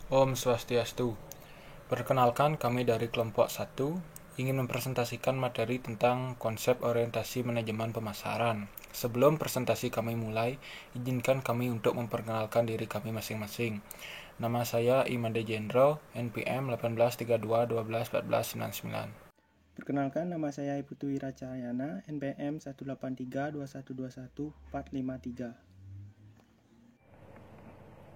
Om Swastiastu. Perkenalkan, kami dari kelompok 1 ingin mempresentasikan materi tentang konsep orientasi manajemen pemasaran. Sebelum presentasi kami mulai, izinkan kami untuk memperkenalkan diri kami masing-masing. Nama saya Imade Jendro, NPM 1832121499. Perkenalkan, nama saya Ibu Tuira Cahyana, NPM 18321214553.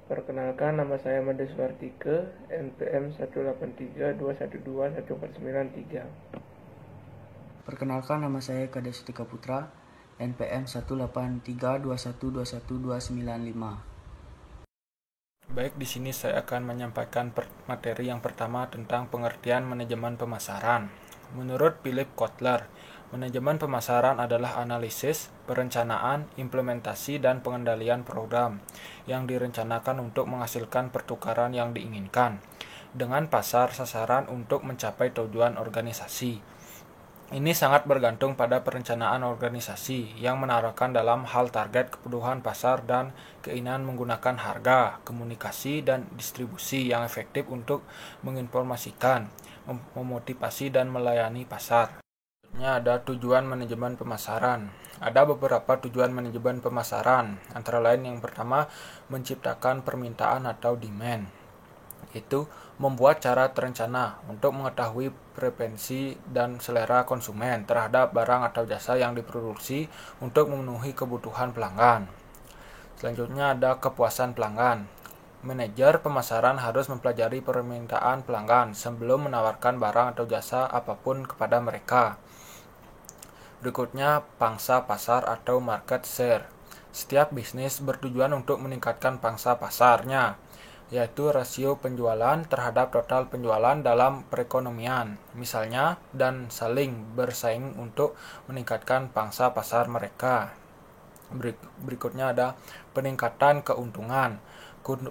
Perkenalkan, nama saya Made Suartike, NPM 18321121493. Perkenalkan, nama saya Eka Destika Putra, NPM 18321212955. Baik, di sini saya akan menyampaikan materi yang pertama tentang pengertian manajemen pemasaran. Menurut Philip Kotler, manajemen pemasaran adalah analisis, perencanaan, implementasi, dan pengendalian program yang direncanakan untuk menghasilkan pertukaran yang diinginkan dengan pasar sasaran untuk mencapai tujuan organisasi. Ini sangat bergantung pada perencanaan organisasi yang menaruhkan dalam hal target kebutuhan pasar dan keinginan menggunakan harga, komunikasi, dan distribusi yang efektif untuk menginformasikan, memotivasi, dan melayani pasar. Ada tujuan manajemen pemasaran. Ada beberapa tujuan manajemen pemasaran, antara lain yang pertama, menciptakan permintaan atau demand. Itu membuat cara terencana untuk mengetahui preferensi dan selera konsumen terhadap barang atau jasa yang diproduksi untuk memenuhi kebutuhan pelanggan. Selanjutnya ada kepuasan pelanggan. Manajer pemasaran harus mempelajari permintaan pelanggan sebelum menawarkan barang atau jasa apapun kepada mereka. Berikutnya, pangsa pasar atau market share. Setiap bisnis bertujuan untuk meningkatkan pangsa pasarnya, yaitu rasio penjualan terhadap total penjualan dalam perekonomian, misalnya, dan saling bersaing untuk meningkatkan pangsa pasar mereka. Berikutnya ada peningkatan keuntungan.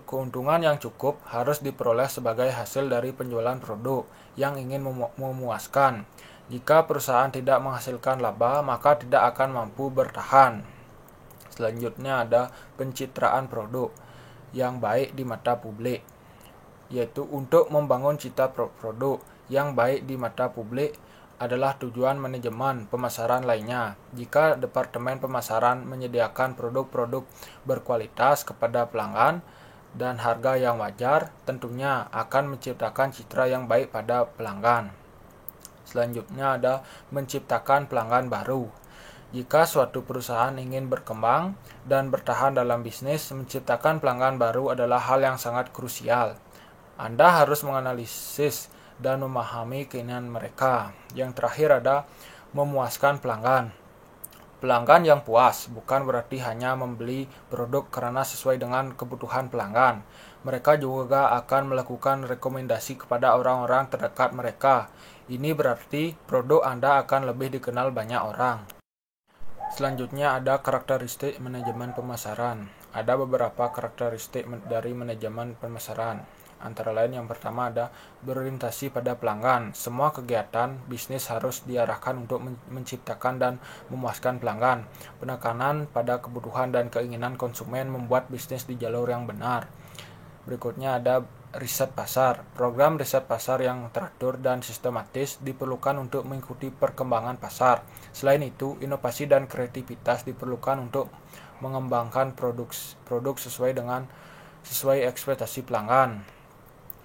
Keuntungan yang cukup harus diperoleh sebagai hasil dari penjualan produk yang ingin memuaskan. Jika perusahaan tidak menghasilkan laba, maka tidak akan mampu bertahan. Selanjutnya ada pencitraan produk yang baik di mata publik, yaitu untuk membangun citra produk yang baik di mata publik adalah tujuan manajemen pemasaran lainnya. Jika departemen pemasaran menyediakan produk-produk berkualitas kepada pelanggan dan harga yang wajar, tentunya akan menciptakan citra yang baik pada pelanggan. Selanjutnya ada menciptakan pelanggan baru. Jika suatu perusahaan ingin berkembang dan bertahan dalam bisnis, menciptakan pelanggan baru adalah hal yang sangat krusial. Anda harus menganalisis dan memahami keinginan mereka. Yang terakhir ada memuaskan pelanggan. Pelanggan yang puas bukan berarti hanya membeli produk karena sesuai dengan kebutuhan pelanggan. Mereka juga akan melakukan rekomendasi kepada orang-orang terdekat mereka. Ini berarti produk Anda akan lebih dikenal banyak orang. Selanjutnya ada karakteristik manajemen pemasaran. Ada beberapa karakteristik dari manajemen pemasaran. Antara lain yang pertama ada berorientasi pada pelanggan. Semua kegiatan bisnis harus diarahkan untuk menciptakan dan memuaskan pelanggan. Penekanan pada kebutuhan dan keinginan konsumen membuat bisnis di jalur yang benar. Berikutnya ada riset pasar. Program riset pasar yang teratur dan sistematis diperlukan untuk mengikuti perkembangan pasar. Selain itu, inovasi dan kreativitas diperlukan untuk mengembangkan produk sesuai ekspektasi pelanggan.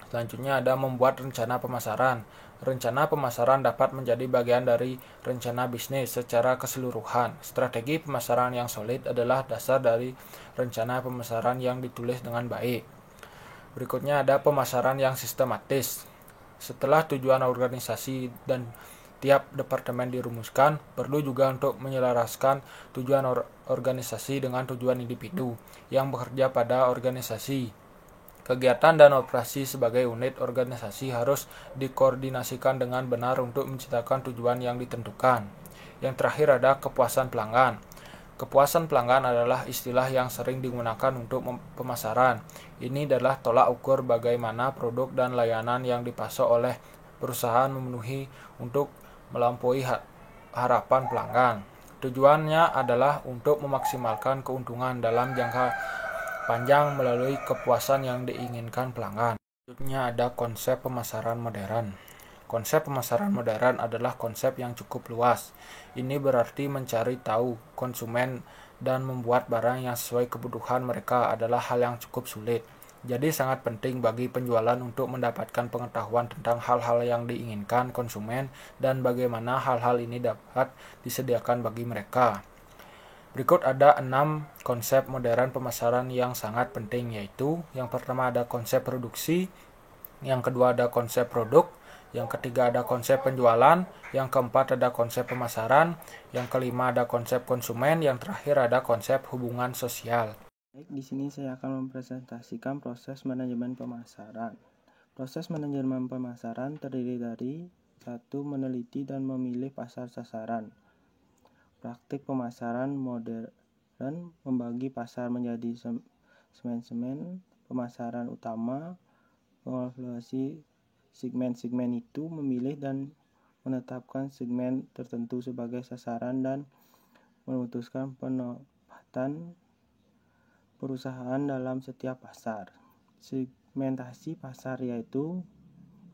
Selanjutnya ada membuat rencana pemasaran. Rencana pemasaran dapat menjadi bagian dari rencana bisnis secara keseluruhan. Strategi pemasaran yang solid adalah dasar dari rencana pemasaran yang ditulis dengan baik. Berikutnya ada pemasaran yang sistematis. Setelah tujuan organisasi dan tiap departemen dirumuskan, perlu juga untuk menyelaraskan tujuan organisasi dengan tujuan individu yang bekerja pada organisasi. Kegiatan dan operasi sebagai unit organisasi harus dikoordinasikan dengan benar untuk menciptakan tujuan yang ditentukan. Yang terakhir ada kepuasan pelanggan. Kepuasan pelanggan adalah istilah yang sering digunakan untuk pemasaran. Ini adalah tolak ukur bagaimana produk dan layanan yang dipasok oleh perusahaan memenuhi untuk melampaui harapan pelanggan. Tujuannya adalah untuk memaksimalkan keuntungan dalam jangka panjang melalui kepuasan yang diinginkan pelanggan. Selanjutnya ada konsep pemasaran modern. Konsep pemasaran modern adalah konsep yang cukup luas. Ini berarti mencari tahu konsumen dan membuat barang yang sesuai kebutuhan mereka adalah hal yang cukup sulit. Jadi sangat penting bagi penjualan untuk mendapatkan pengetahuan tentang hal-hal yang diinginkan konsumen dan bagaimana hal-hal ini dapat disediakan bagi mereka. Berikut ada 6 konsep modern pemasaran yang sangat penting, yaitu yang pertama ada konsep produksi, yang kedua ada konsep produk, yang ketiga ada konsep penjualan, yang keempat ada konsep pemasaran, yang kelima ada konsep konsumen, yang terakhir ada konsep hubungan sosial. Baik, di sini saya akan mempresentasikan proses manajemen pemasaran. Proses manajemen pemasaran terdiri dari 1. Meneliti dan memilih pasar sasaran. Praktik pemasaran modern membagi pasar menjadi segmen pemasaran utama, mengevaluasi segmen-segmen itu, memilih dan menetapkan segmen tertentu sebagai sasaran, dan memutuskan penempatan perusahaan dalam setiap pasar. Segmentasi pasar yaitu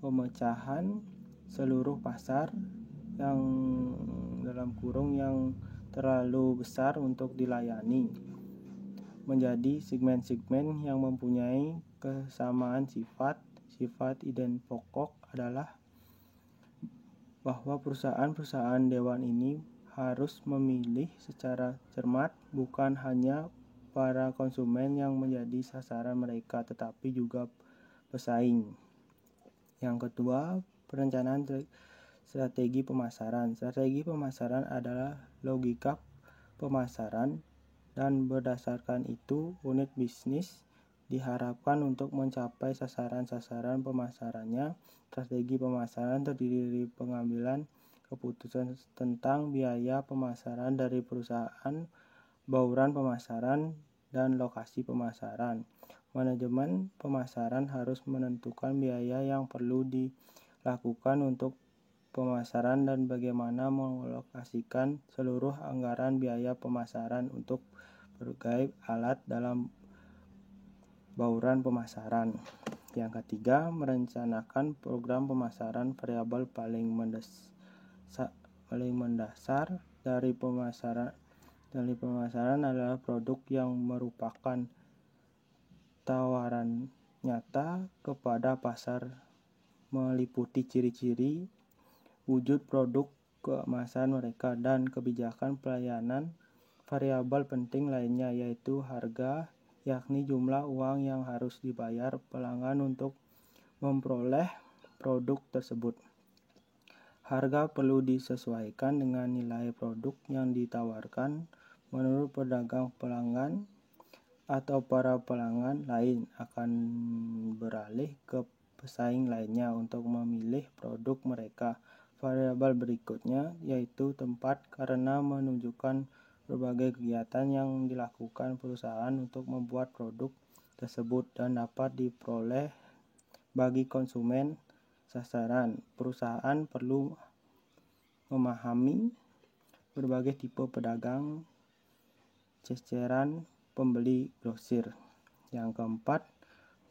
pemecahan seluruh pasar yang yang terlalu besar untuk dilayani menjadi segmen-segmen yang mempunyai kesamaan sifat. Sifat ident pokok adalah bahwa perusahaan-perusahaan dewan ini harus memilih secara cermat bukan hanya para konsumen yang menjadi sasaran mereka, tetapi juga pesaing. Yang kedua, perencanaan strategi pemasaran. Strategi pemasaran adalah logika pemasaran, dan berdasarkan itu unit bisnis diharapkan untuk mencapai sasaran-sasaran pemasarannya. Strategi pemasaran terdiri dari pengambilan keputusan tentang biaya pemasaran dari perusahaan, bauran pemasaran, dan lokasi pemasaran. Manajemen pemasaran harus menentukan biaya yang perlu dilakukan untuk pemasaran dan bagaimana mengalokasikan seluruh anggaran biaya pemasaran untuk berbagai alat dalam bauran pemasaran. Yang ketiga, merencanakan program pemasaran. Variabel paling mendasar dari pemasaran adalah produk yang merupakan tawaran nyata kepada pasar, meliputi ciri-ciri wujud produk, keemasan mereka, dan kebijakan pelayanan. Variabel penting lainnya yaitu harga, yakni jumlah uang yang harus dibayar pelanggan untuk memperoleh produk tersebut. Harga perlu disesuaikan dengan nilai produk yang ditawarkan. Menurut pedagang, pelanggan atau para pelanggan lain akan beralih ke pesaing lainnya untuk memilih produk mereka. Variabel berikutnya yaitu tempat, karena menunjukkan berbagai kegiatan yang dilakukan perusahaan untuk membuat produk tersebut dan dapat diperoleh bagi konsumen sasaran. Perusahaan perlu memahami berbagai tipe pedagang, ceceran pembeli grosir. Yang keempat,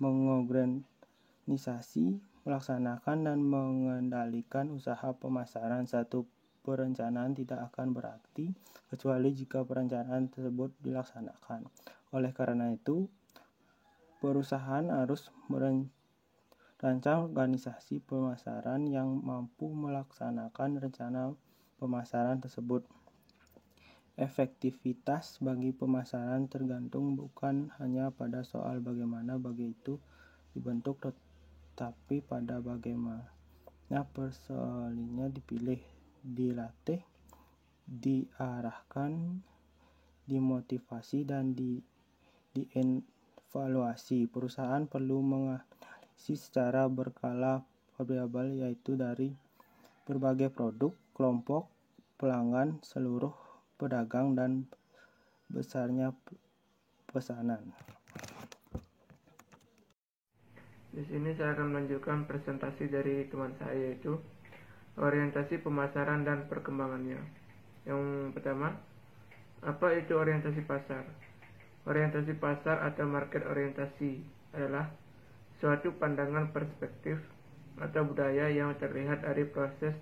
mengorganisasi, melaksanakan dan mengendalikan usaha pemasaran. Satu perencanaan tidak akan berarti kecuali jika perencanaan tersebut dilaksanakan. Oleh karena itu, perusahaan harus merancang organisasi pemasaran yang mampu melaksanakan rencana pemasaran tersebut. Efektivitas bagi pemasaran tergantung bukan hanya pada soal bagaimana bagi itu dibentuk, tetapi pada bagaimana personilnya dipilih, dilatih, diarahkan, dimotivasi, dan dievaluasi. Perusahaan perlu menganalisis secara berkala variabel yaitu dari berbagai produk, kelompok pelanggan, seluruh pedagang, dan besarnya pesanan. Di sini saya akan melanjutkan presentasi dari teman saya, yaitu orientasi pemasaran dan perkembangannya. Yang pertama, apa itu orientasi pasar? Orientasi pasar atau market orientasi adalah suatu pandangan perspektif atau budaya yang terlihat dari proses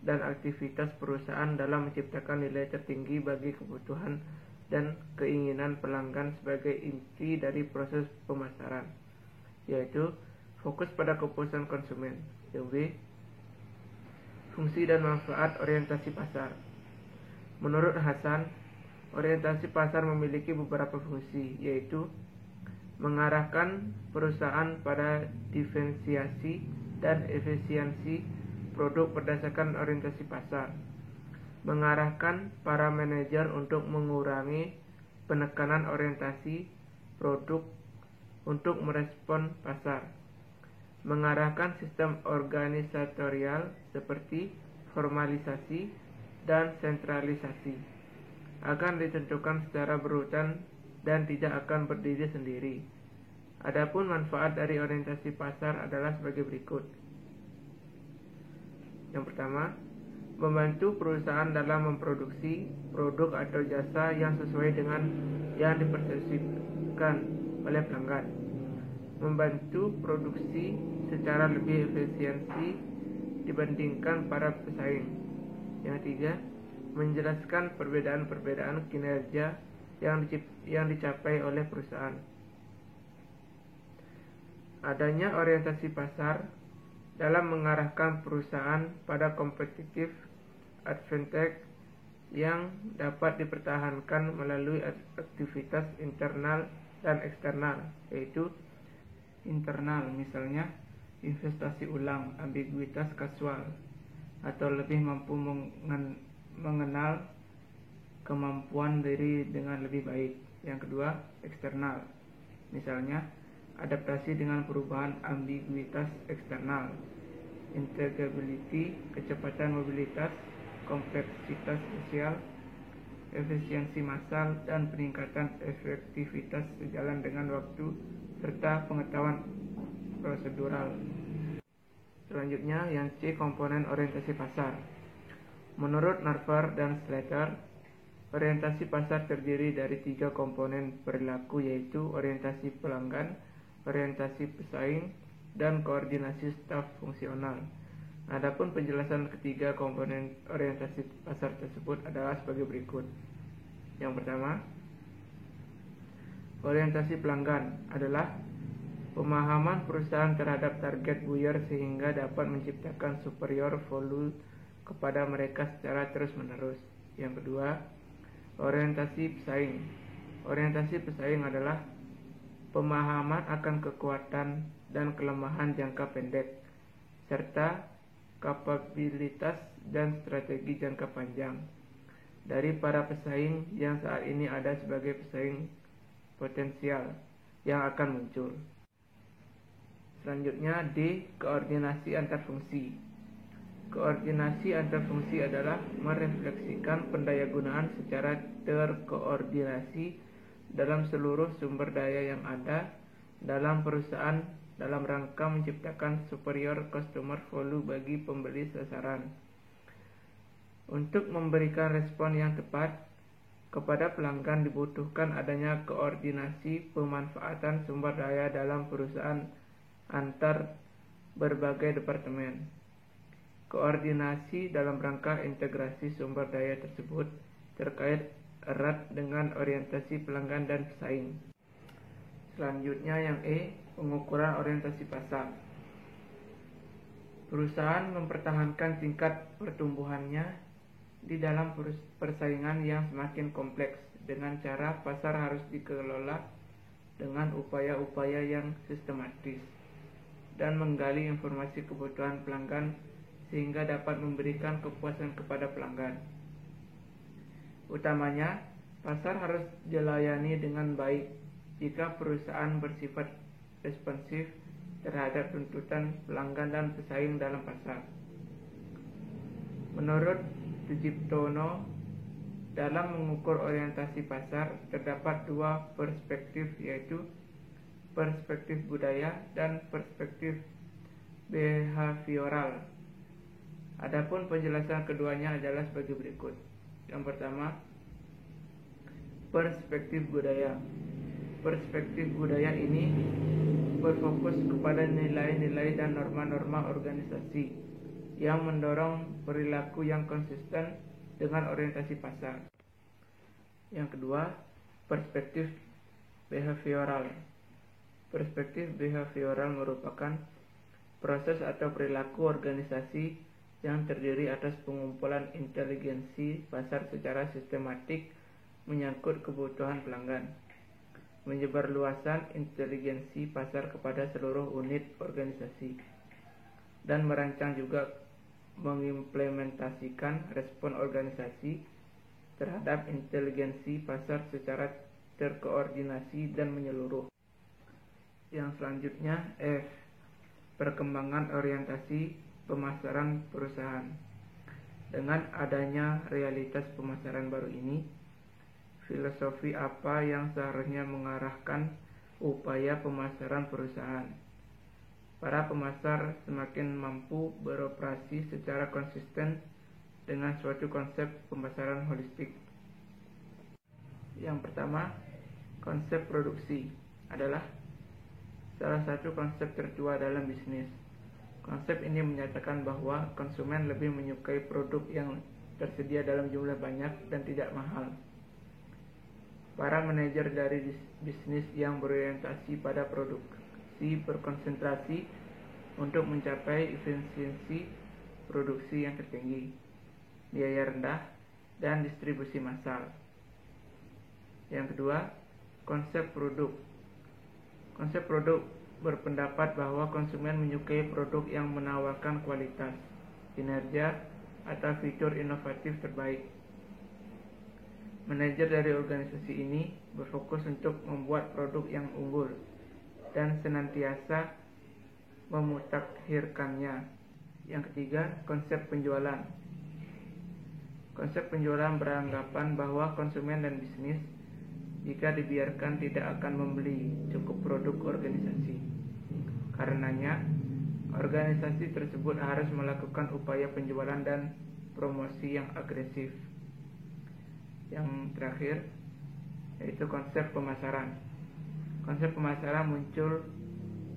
dan aktivitas perusahaan dalam menciptakan nilai tertinggi bagi kebutuhan dan keinginan pelanggan sebagai inti dari proses pemasaran, yaitu fokus pada kepuasan konsumen. Yang B, fungsi dan manfaat orientasi pasar. Menurut Hasan, orientasi pasar memiliki beberapa fungsi, yaitu mengarahkan perusahaan pada diferensiasi dan efisiensi produk berdasarkan orientasi pasar, mengarahkan para manajer untuk mengurangi penekanan orientasi produk untuk merespon pasar, mengarahkan sistem organisatorial seperti formalisasi dan sentralisasi akan ditentukan secara berurutan dan tidak akan berdiri sendiri. Adapun manfaat dari orientasi pasar adalah sebagai berikut. Yang pertama, membantu perusahaan dalam memproduksi produk atau jasa yang sesuai dengan yang dipersepsikan oleh pelanggan, membantu produksi secara lebih efisiensi dibandingkan para pesaing. Yang ketiga, menjelaskan perbedaan-perbedaan kinerja yang dicapai oleh perusahaan. Adanya orientasi pasar dalam mengarahkan perusahaan pada competitive advantage yang dapat dipertahankan melalui aktivitas internal dan eksternal, yaitu internal misalnya investasi ulang, ambiguitas kasual, atau lebih mampu mengenal kemampuan diri dengan lebih baik. Yang kedua, eksternal, misalnya adaptasi dengan perubahan, ambiguitas eksternal, integrability, kecepatan mobilitas, kompleksitas sosial, efisiensi massal, dan peningkatan efektivitas sejalan dengan waktu serta pengetahuan prosedural. Selanjutnya, yang C, komponen orientasi pasar. Menurut Narvar dan Slater, orientasi pasar terdiri dari 3 komponen perilaku, yaitu orientasi pelanggan, orientasi pesaing, dan koordinasi staf fungsional. Adapun penjelasan ketiga komponen orientasi pasar tersebut adalah sebagai berikut. Yang pertama, orientasi pelanggan adalah pemahaman perusahaan terhadap target buyer sehingga dapat menciptakan superior value kepada mereka secara terus-menerus. Yang kedua, orientasi pesaing. Orientasi pesaing adalah pemahaman akan kekuatan dan kelemahan jangka pendek serta kapabilitas dan strategi jangka panjang dari para pesaing yang saat ini ada sebagai pesaing potensial yang akan muncul. Selanjutnya D, koordinasi antar fungsi. Koordinasi antar fungsi adalah merefleksikan pendayagunaan secara terkoordinasi dalam seluruh sumber daya yang ada dalam perusahaan dalam rangka menciptakan superior customer value bagi pembeli sasaran. Untuk memberikan respon yang tepat kepada pelanggan dibutuhkan adanya koordinasi pemanfaatan sumber daya dalam perusahaan antar berbagai departemen. Koordinasi dalam rangka integrasi sumber daya tersebut terkait erat dengan orientasi pelanggan dan pesaing. Selanjutnya yang E, pengukuran orientasi pasar. Perusahaan mempertahankan tingkat pertumbuhannya di dalam persaingan yang semakin kompleks dengan cara pasar harus dikelola dengan upaya-upaya yang sistematis dan menggali informasi kebutuhan pelanggan sehingga dapat memberikan kepuasan kepada pelanggan. Utamanya, pasar harus dilayani dengan baik jika perusahaan bersifat responsif terhadap tuntutan pelanggan dan pesaing dalam pasar. Menurut Sujiptono, dalam mengukur orientasi pasar terdapat 2 perspektif, yaitu perspektif budaya dan perspektif behavioral. Adapun penjelasan keduanya adalah sebagai berikut. Yang pertama, perspektif budaya. Perspektif budaya ini berfokus kepada nilai-nilai dan norma-norma organisasi yang mendorong perilaku yang konsisten dengan orientasi pasar. Yang kedua, perspektif behavioral. Perspektif behavioral merupakan proses atau perilaku organisasi yang terdiri atas pengumpulan inteligensi pasar secara sistematik menyangkut kebutuhan pelanggan, menyebarluaskan inteligensi pasar kepada seluruh unit organisasi, dan merancang juga mengimplementasikan respon organisasi terhadap inteligensi pasar secara terkoordinasi dan menyeluruh. Yang selanjutnya, F. Perkembangan orientasi pemasaran perusahaan. Dengan adanya realitas pemasaran baru ini, filosofi apa yang seharusnya mengarahkan upaya pemasaran perusahaan? Para pemasar semakin mampu beroperasi secara konsisten dengan suatu konsep pemasaran holistik. Yang pertama, konsep produksi adalah salah satu konsep tertua dalam bisnis. Konsep ini menyatakan bahwa konsumen lebih menyukai produk yang tersedia dalam jumlah banyak dan tidak mahal. Para manajer dari bisnis yang berorientasi pada produksi berkonsentrasi untuk mencapai efisiensi produksi yang tertinggi, biaya rendah, dan distribusi massal. Yang kedua, konsep produk. Konsep produk berpendapat bahwa konsumen menyukai produk yang menawarkan kualitas, kinerja, atau fitur inovatif terbaik. Manajer dari organisasi ini berfokus untuk membuat produk yang unggul dan senantiasa memutakhirkannya. Yang ketiga, konsep penjualan. Konsep penjualan beranggapan bahwa konsumen dan bisnis, jika dibiarkan, tidak akan membeli cukup produk organisasi. Karenanya, organisasi tersebut harus melakukan upaya penjualan dan promosi yang agresif. Yang terakhir, yaitu konsep pemasaran. Konsep pemasaran muncul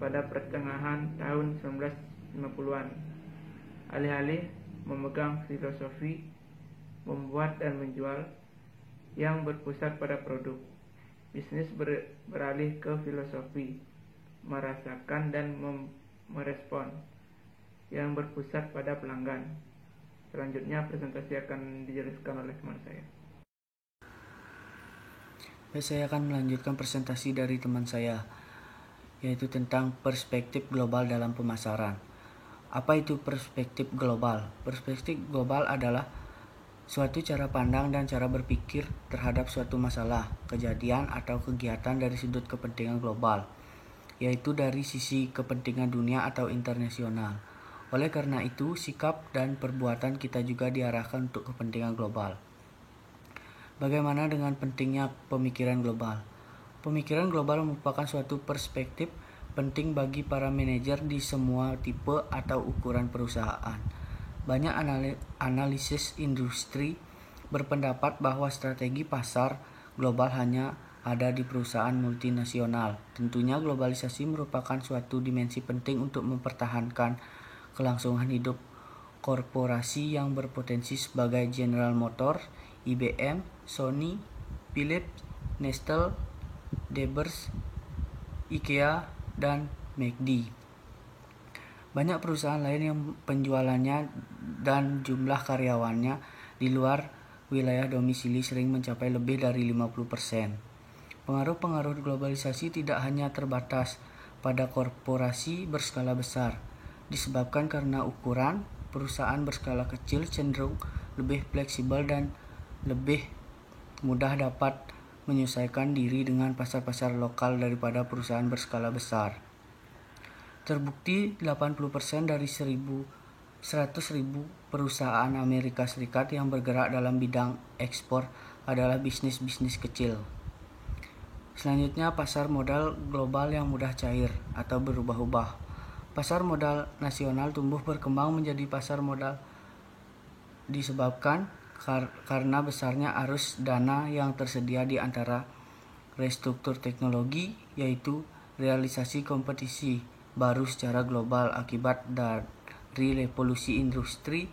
pada pertengahan tahun 1950-an. Alih-alih memegang filosofi membuat dan menjual yang berpusat pada produk, bisnis beralih ke filosofi merasakan dan merespon yang berpusat pada pelanggan. Selanjutnya presentasi akan dijelaskan oleh teman saya. Saya akan melanjutkan presentasi dari teman saya, yaitu tentang perspektif global dalam pemasaran. Apa itu perspektif global? Perspektif global adalah suatu cara pandang dan cara berpikir terhadap suatu masalah, kejadian, atau kegiatan dari sudut kepentingan global, yaitu dari sisi kepentingan dunia atau internasional. Oleh karena itu, sikap dan perbuatan kita juga diarahkan untuk kepentingan global. Bagaimana dengan pentingnya pemikiran global? Pemikiran global merupakan suatu perspektif penting bagi para manajer di semua tipe atau ukuran perusahaan. Banyak analisis industri berpendapat bahwa strategi pasar global hanya ada di perusahaan multinasional. Tentunya globalisasi merupakan suatu dimensi penting untuk mempertahankan kelangsungan hidup korporasi yang berpotensi sebagai General Motors, IBM, Sony, Philips, Nestle, Debers, IKEA, dan McD. Banyak perusahaan lain yang penjualannya dan jumlah karyawannya di luar wilayah domisili sering mencapai lebih dari 50%. Pengaruh-pengaruh globalisasi tidak hanya terbatas pada korporasi berskala besar, disebabkan karena ukuran perusahaan berskala kecil cenderung lebih fleksibel dan lebih mudah dapat menyesuaikan diri dengan pasar-pasar lokal daripada perusahaan berskala besar. Terbukti 80% dari 100.000 perusahaan Amerika Serikat yang bergerak dalam bidang ekspor adalah bisnis-bisnis kecil. Selanjutnya, pasar modal global yang mudah cair atau berubah-ubah. Pasar modal nasional tumbuh berkembang menjadi pasar modal disebabkan karena besarnya arus dana yang tersedia di antara restruktur teknologi, yaitu realisasi kompetisi baru secara global akibat dari revolusi industri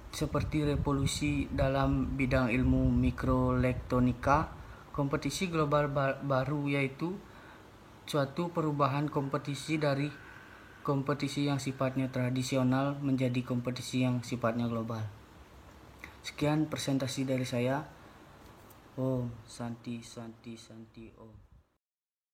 seperti revolusi dalam bidang ilmu mikroelektronika. Kompetisi global baru yaitu suatu perubahan kompetisi dari kompetisi yang sifatnya tradisional menjadi kompetisi yang sifatnya global. Sekian presentasi dari saya. Om Santi Santi Santi Om.